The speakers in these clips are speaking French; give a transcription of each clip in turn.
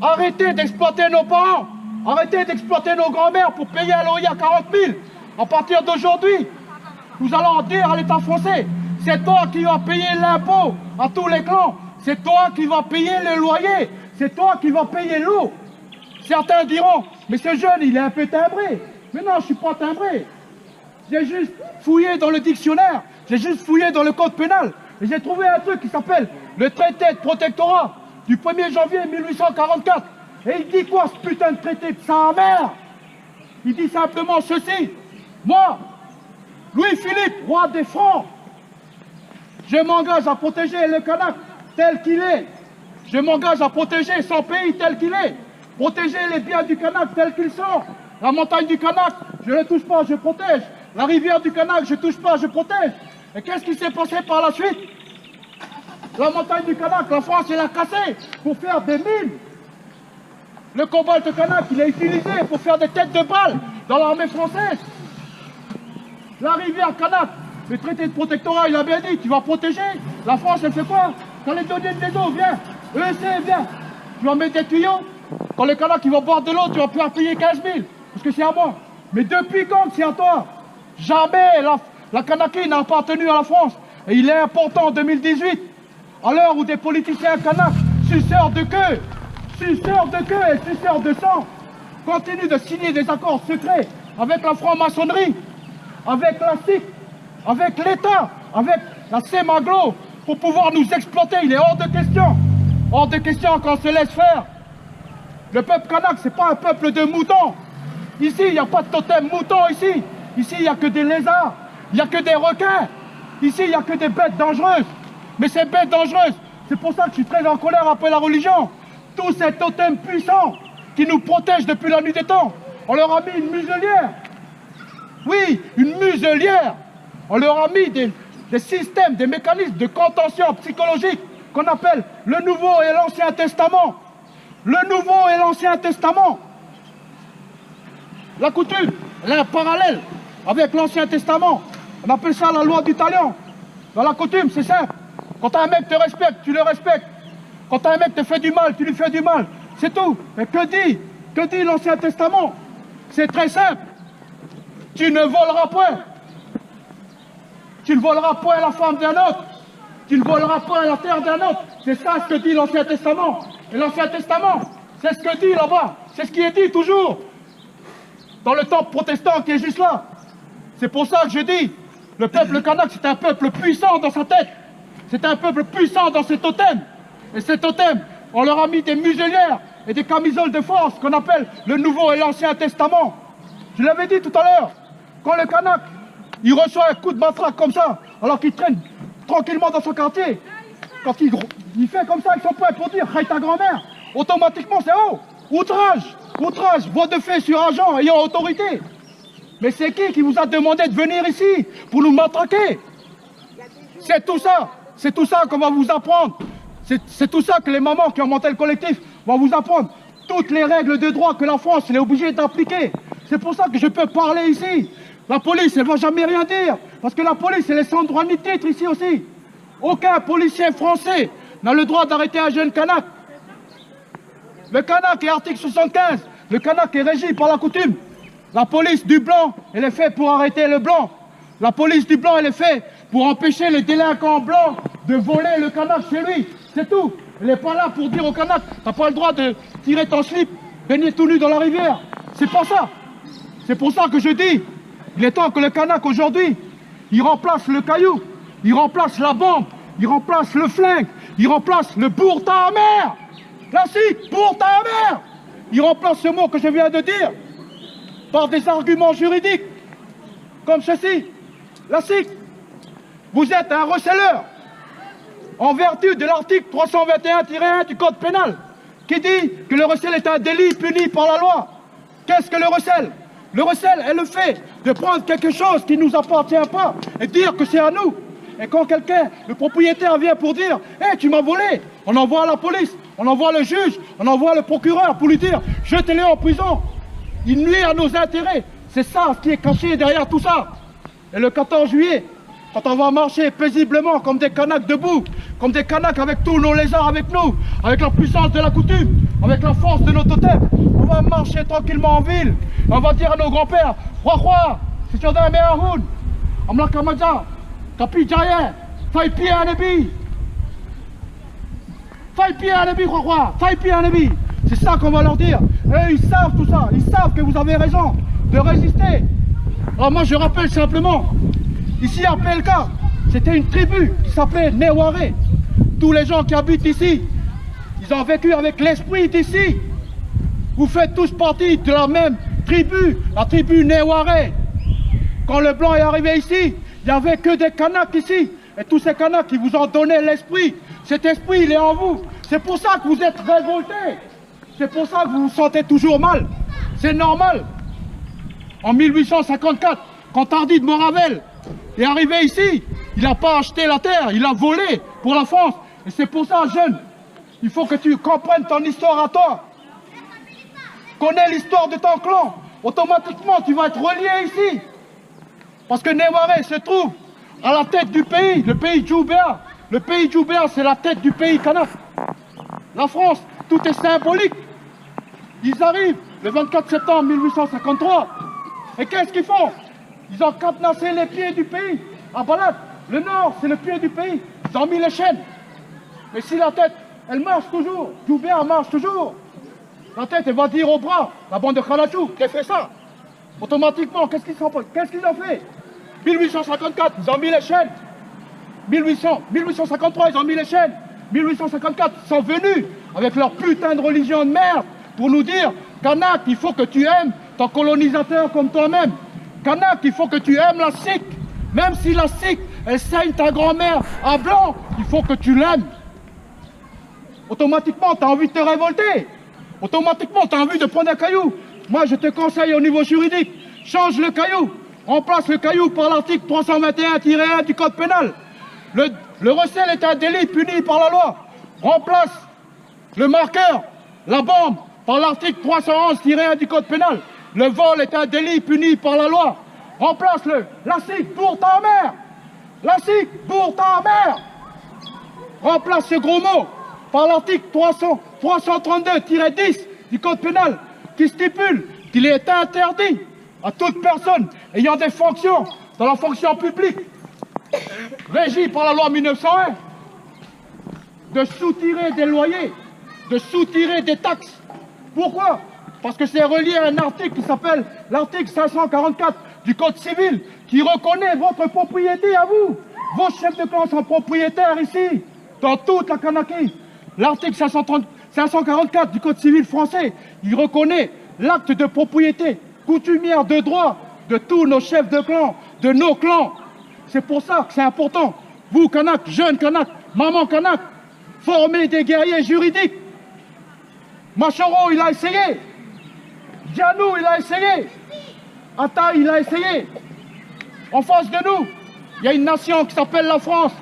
Arrêtez d'exploiter nos parents. Arrêtez d'exploiter nos grands-mères pour payer un loyer à 40 000. À partir d'aujourd'hui, nous allons dire à l'État français, c'est toi qui vas payer l'impôt à tous les clans. C'est toi qui vas payer le loyer. C'est toi qui vas payer l'eau. Certains diront, mais ce jeune, il est un peu timbré. Mais non, je ne suis pas timbré. J'ai juste fouillé dans le dictionnaire. J'ai juste fouillé dans le code pénal. Et j'ai trouvé un truc qui s'appelle le traité de protectorat du 1er janvier 1844. Et il dit quoi, ce putain de traité de sa mère? Il dit simplement ceci. Moi, Louis-Philippe, roi des Francs, je m'engage à protéger le Kanak tel qu'il est. Je m'engage à protéger son pays tel qu'il est. Protéger les biens du Kanak tel qu'ils sont. La montagne du Kanak, je ne touche pas, je protège. La rivière du Kanak, je ne touche pas, je protège. Et qu'est-ce qui s'est passé par la suite? La montagne du Kanak, la France, elle a cassé pour faire des mines. Le cobalt Kanak, il est utilisé pour faire des têtes de balles dans l'armée française. La rivière Kanak, le traité de protectorat, il a bien dit, tu vas protéger. La France, elle fait quoi? Quand les données des eaux, viens. EEC, viens. Tu vas mettre des tuyaux. Quand les Kanaks, ils vont boire de l'eau, tu vas pouvoir payer 15 000. Parce que c'est à moi. Mais depuis quand c'est à toi? Jamais la Kanaki n'a appartenu à la France. Et il est important en 2018, à l'heure où des politiciens Kanaks, suceurs de queue et suceurs de sang, continuent de signer des accords secrets avec la franc-maçonnerie, avec la SIC, avec l'État, avec la CEMAGLO, pour pouvoir nous exploiter. Il est hors de question qu'on se laisse faire. Le peuple kanak, c'est pas un peuple de moutons. Ici, il n'y a pas de totem mouton ici. Ici, il n'y a que des lézards, il n'y a que des requins. Ici, il n'y a que des bêtes dangereuses. Mais ces bêtes dangereuses, c'est pour ça que je suis très en colère après la religion. Tous ces totems puissants qui nous protègent depuis la nuit des temps, on leur a mis une muselière. Oui, une muselière. On leur a mis des systèmes, des mécanismes de contention psychologique qu'on appelle le Nouveau et l'Ancien Testament. Le Nouveau et l'Ancien Testament. La coutume, elle est un parallèle avec l'Ancien Testament. On appelle ça la loi du talion. Dans la coutume, c'est simple. Quand un mec te respecte, tu le respectes. Quand un mec te fait du mal, tu lui fais du mal. C'est tout. Mais que dit l'Ancien Testament? C'est très simple. Tu ne voleras point. Tu ne voleras point la femme d'un autre. Tu ne voleras point la terre d'un autre. C'est ça ce que dit l'Ancien Testament. Et l'Ancien Testament, c'est ce que dit là-bas. C'est ce qui est dit toujours. Dans le temple protestant qui est juste là. C'est pour ça que je dis, le peuple kanak, c'est un peuple puissant dans sa tête. C'est un peuple puissant dans ses totems. Et ces totems, on leur a mis des muselières et des camisoles de force qu'on appelle le Nouveau et l'Ancien Testament. Je l'avais dit tout à l'heure, quand le kanak, il reçoit un coup de matraque comme ça, alors qu'il traîne tranquillement dans son quartier, quand il fait comme ça avec son poing pour dire « Hey ta grand-mère », automatiquement c'est « Oh, outrage, outrage, voie de fait sur agent ayant autorité ». Mais c'est qui vous a demandé de venir ici pour nous matraquer? C'est tout ça qu'on va vous apprendre. C'est tout ça que les mamans qui ont monté le collectif vont vous apprendre. Toutes les règles de droit que la France est obligée d'appliquer. C'est pour ça que je peux parler ici. La police, elle ne va jamais rien dire. Parce que la police, elle est sans droit ni titre ici aussi. Aucun policier français n'a le droit d'arrêter un jeune kanak. Le kanak est article 75. Le kanak est régi par la coutume. La police du blanc, elle est faite pour arrêter le blanc. La police du blanc, elle est faite pour empêcher les délinquants blancs de voler le kanak chez lui. C'est tout. Elle n'est pas là pour dire au kanak, t'as pas le droit de tirer ton slip, baigner tout nu dans la rivière. C'est pas ça. C'est pour ça que je dis, il est temps que le kanak aujourd'hui, il remplace le caillou, il remplace la bombe, il remplace le flingue, il remplace le pour ta mère. Classique, pour ta mère. Il remplace ce mot que je viens de dire par des arguments juridiques comme ceci. La SIC, vous êtes un receleur en vertu de l'article 321-1 du Code pénal qui dit que le recel est un délit puni par la loi. Qu'est-ce que le recel? Le recel est le fait de prendre quelque chose qui ne nous appartient pas et dire que c'est à nous. Et quand quelqu'un, le propriétaire vient pour dire « Hey, tu m'as volé », on envoie la police, on envoie le juge, on envoie le procureur pour lui dire « Jetez-le en prison ». Il nuit à nos intérêts. C'est ça ce qui est caché derrière tout ça. Et le 14 juillet, quand on va marcher paisiblement comme des Kanaks debout, comme des Kanaks avec tous nos lézards avec nous, avec la puissance de la coutume, avec la force de nos totems. On va marcher tranquillement en ville. On va dire à nos grands-pères, Roi, c'est sur un meilleur Amla Kamaja, Kapi Jaya, Fai Pia Nebi. Fai Pia Nebi, Roi, Fai Pia Nebi. C'est ça qu'on va leur dire. Et ils savent tout ça. Ils savent que vous avez raison de résister. Alors moi je rappelle simplement, ici à PLK, c'était une tribu qui s'appelait Neware. Tous les gens qui habitent ici, ils ont vécu avec l'esprit d'ici. Vous faites tous partie de la même tribu, la tribu Neware. Quand le blanc est arrivé ici, il n'y avait que des Kanaks ici. Et tous ces Kanaks qui vous ont donné l'esprit, cet esprit il est en vous. C'est pour ça que vous êtes révoltés. C'est pour ça que vous vous sentez toujours mal. C'est normal. En 1854, quand Tardy de Moravel est arrivé ici, il n'a pas acheté la terre, il a volé pour la France. Et c'est pour ça, jeune, il faut que tu comprennes ton histoire à toi. Connais l'histoire de ton clan. Automatiquement, tu vas être relié ici. Parce que Neware se trouve à la tête du pays, le pays Djoubéa. Le pays Djoubéa, c'est la tête du pays Kanak. La France, tout est symbolique. Ils arrivent le 24 septembre 1853. Et qu'est-ce qu'ils font? Ils ont cadenassé les pieds du pays. À Balad, le nord, c'est le pied du pays. Ils ont mis les chaînes. Mais si la tête, elle marche toujours, Djoubéa marche toujours. La tête, elle va dire au bras, la bande de Khalachou, qui a fait ça. Automatiquement, qu'est-ce qu'ils ont fait? 1854, ils ont mis les chaînes. 1853, ils ont mis les chaînes. 1854, ils sont venus avec leur putain de religion de merde pour nous dire, Kanak, il faut que tu aimes ton colonisateur comme toi-même. Kanak, il faut que tu aimes la Sikh. Même si la Sikh, elle saigne ta grand-mère à blanc, il faut que tu l'aimes. Automatiquement, tu as envie de te révolter. Automatiquement, tu as envie de prendre un caillou. Moi, je te conseille au niveau juridique, change le caillou. Remplace le caillou par l'article 321-1 du Code pénal. Le recel est un délit puni par la loi. Remplace le marqueur, la bombe, par l'article 311-1 du Code pénal. Le vol est un délit puni par la loi. Remplace-le. La SIC pour ta mère. La SIC pour ta mère. Remplace ce gros mot par l'article 332-10 du Code pénal qui stipule qu'il est interdit à toute personne ayant des fonctions dans la fonction publique régie par la loi 1901 de soutirer des loyers, de soutirer des taxes. Pourquoi? Parce que c'est relié à un article qui s'appelle l'article 544 du Code civil qui reconnaît votre propriété à vous. Vos chefs de clan sont propriétaires ici, dans toute la Kanaki. L'article 544 du Code civil français, il reconnaît l'acte de propriété coutumière de droit de tous nos chefs de clan, de nos clans. C'est pour ça que c'est important. Vous, Kanak, jeunes Kanak, maman Kanak, formez des guerriers juridiques. Machoro, il a essayé. Djanou, il a essayé. Atta, il a essayé. En face de nous, il y a une nation qui s'appelle la France.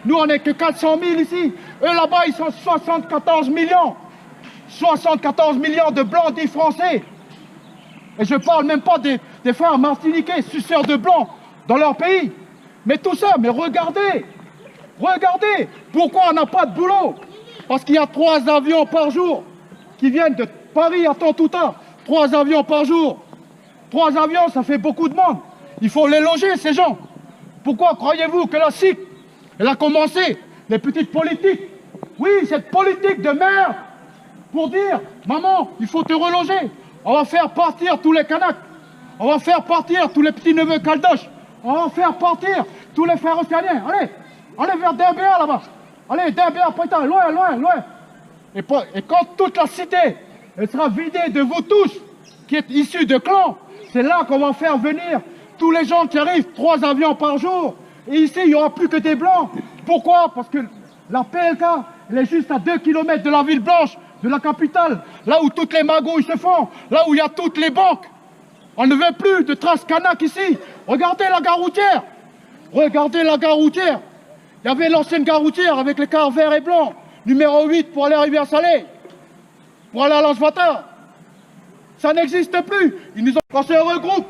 Nous, on n'est que 400 000 ici. Eux, là-bas, ils sont 74 millions. 74 millions de blancs dits français. Et je ne parle même pas des frères martiniquais, suceurs de blancs dans leur pays. Mais tout ça, mais regardez. Regardez. Pourquoi on n'a pas de boulot? Parce qu'il y a 3 avions par jour qui viennent de Paris à Tontouta. 3 avions par jour. 3 avions, ça fait beaucoup de monde. Il faut les loger, ces gens. Pourquoi croyez-vous que la SIC, elle a commencé les petites politiques? Oui, cette politique de merde pour dire, maman, il faut te reloger. On va faire partir tous les Kanaks. On va faire partir tous les petits neveux Kaldosh. On va faire partir tous les frères océaniens. Allez, allez vers Derbéa là-bas. Allez, Derbéa, Pointa, loin, loin, loin. Et quand toute la cité elle sera vidée de vous tous, qui êtes issus de clans, c'est là qu'on va faire venir tous les gens qui arrivent, 3 avions par jour. Et ici, il n'y aura plus que des blancs. Pourquoi? Parce que la PLK, elle est juste à 2 km de la ville blanche, de la capitale, là où toutes les magouilles se font, là où il y a toutes les banques. On ne veut plus de traces Kanak ici. Regardez la gare routière. Regardez la gare routière. Il y avait l'ancienne gare routière avec les cars verts et blancs, numéro 8 pour aller à Rivière-Salée, pour aller à Lange-Vata. Ça n'existe plus. Ils nous ont... Quand se regroupent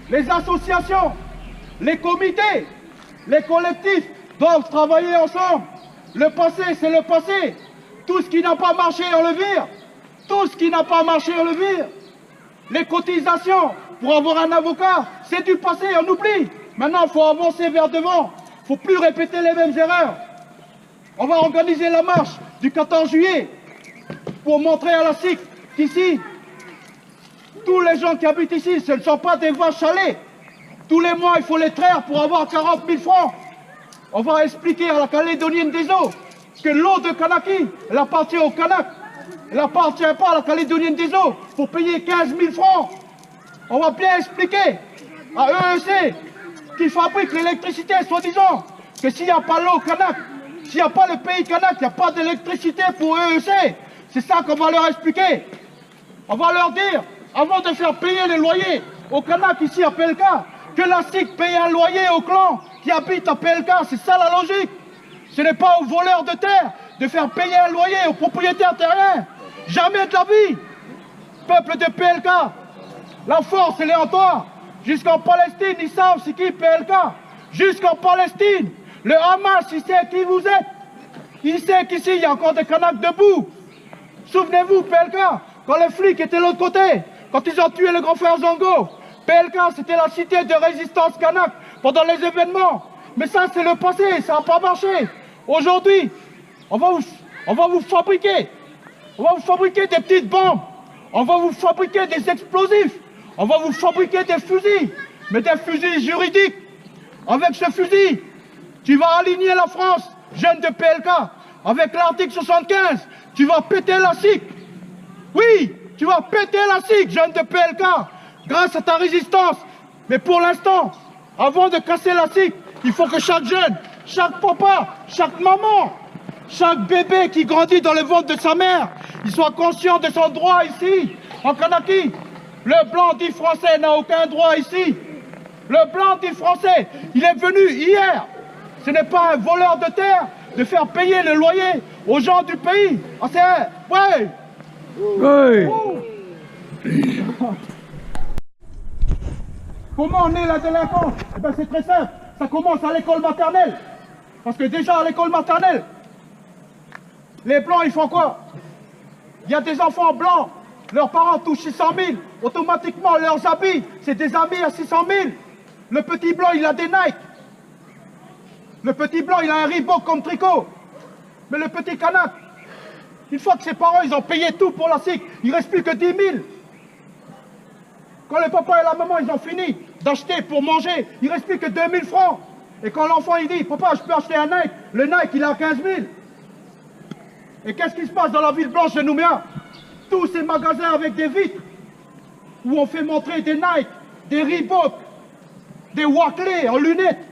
les associations, les comités, les collectifs doivent travailler ensemble. Le passé, c'est le passé. Tout ce qui n'a pas marché, on le vire. ce qui n'a pas marché, on le vire. Les cotisations pour avoir un avocat, c'est du passé, on oublie. Maintenant, il faut avancer vers devant. Il ne faut plus répéter les mêmes erreurs. On va organiser la marche du 14 juillet pour montrer à la SIC qu'ici, tous les gens qui habitent ici, ce ne sont pas des vaches à lait. Tous les mois, il faut les traire pour avoir 40 000 francs. On va expliquer à la Calédonienne des eaux que l'eau de Kanaki, elle appartient au Kanak. Elle n'appartient pas à la Calédonienne des eaux. Il faut payer 15 000 francs. On va bien expliquer à EEC qui fabrique l'électricité, soi-disant, que s'il n'y a pas l'eau Kanak, s'il n'y a pas le pays Kanak, il n'y a pas d'électricité pour EEC. C'est ça qu'on va leur expliquer. On va leur dire, avant de faire payer les loyers au Kanak ici à PLK, que la SIC paye un loyer aux clans qui habitent à PLK. C'est ça la logique. Ce n'est pas aux voleurs de terre de faire payer un loyer aux propriétaires terriens. Jamais de la vie. Peuple de PLK, la force, elle est en toi. Jusqu'en Palestine, ils savent c'est qui PLK. Jusqu'en Palestine, le Hamas, il sait qui vous êtes. Il sait qu'ici, il y a encore des Kanaks debout. Souvenez-vous, PLK, quand les flics étaient de l'autre côté, quand ils ont tué le grand frère Zongo, PLK, c'était la cité de résistance Kanak pendant les événements. Mais ça, c'est le passé, ça n'a pas marché. Aujourd'hui, on va vous fabriquer. On va vous fabriquer des petites bombes. On va vous fabriquer des explosifs. On va vous fabriquer des fusils. Mais des fusils juridiques. Avec ce fusil, tu vas aligner la France, jeune de PLK. Avec l'article 75, tu vas péter la SIC. Oui, tu vas péter la SIC, jeune de PLK. Grâce à ta résistance. Mais pour l'instant, avant de casser la SIC, il faut que chaque jeune, chaque papa, chaque maman, chaque bébé qui grandit dans le ventre de sa mère, il soit conscient de son droit ici, en Kanaki. Le blanc dit français n'a aucun droit ici. Le blanc dit français, il est venu hier. Ce n'est pas un voleur de terre de faire payer le loyer aux gens du pays. Ah, c'est... Ouais. Oui. Comment on est la délinquance? Eh bien c'est très simple, ça commence à l'école maternelle. Parce que déjà à l'école maternelle, les blancs ils font quoi? Il y a des enfants blancs, leurs parents touchent 600 000, automatiquement leurs habits, c'est des habits à 600 000. Le petit blanc il a des Nike. Le petit blanc il a un Reebok comme tricot. Mais le petit Kanak, une fois que ses parents ils ont payé tout pour la SIC, il ne reste plus que 10 000. Quand le papa et la maman ils ont fini d'acheter pour manger, il ne reste plus que 2 000 francs. Et quand l'enfant il dit, papa je peux acheter un Nike, le Nike il a 15 000. Et qu'est-ce qui se passe dans la ville blanche de Nouméa? Tous ces magasins avec des vitres, où on fait montrer des Nike, des Reebok, des Wackley en lunettes.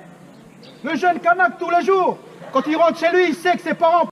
Le jeune Kanak tous les jours, quand il rentre chez lui, il sait que ses parents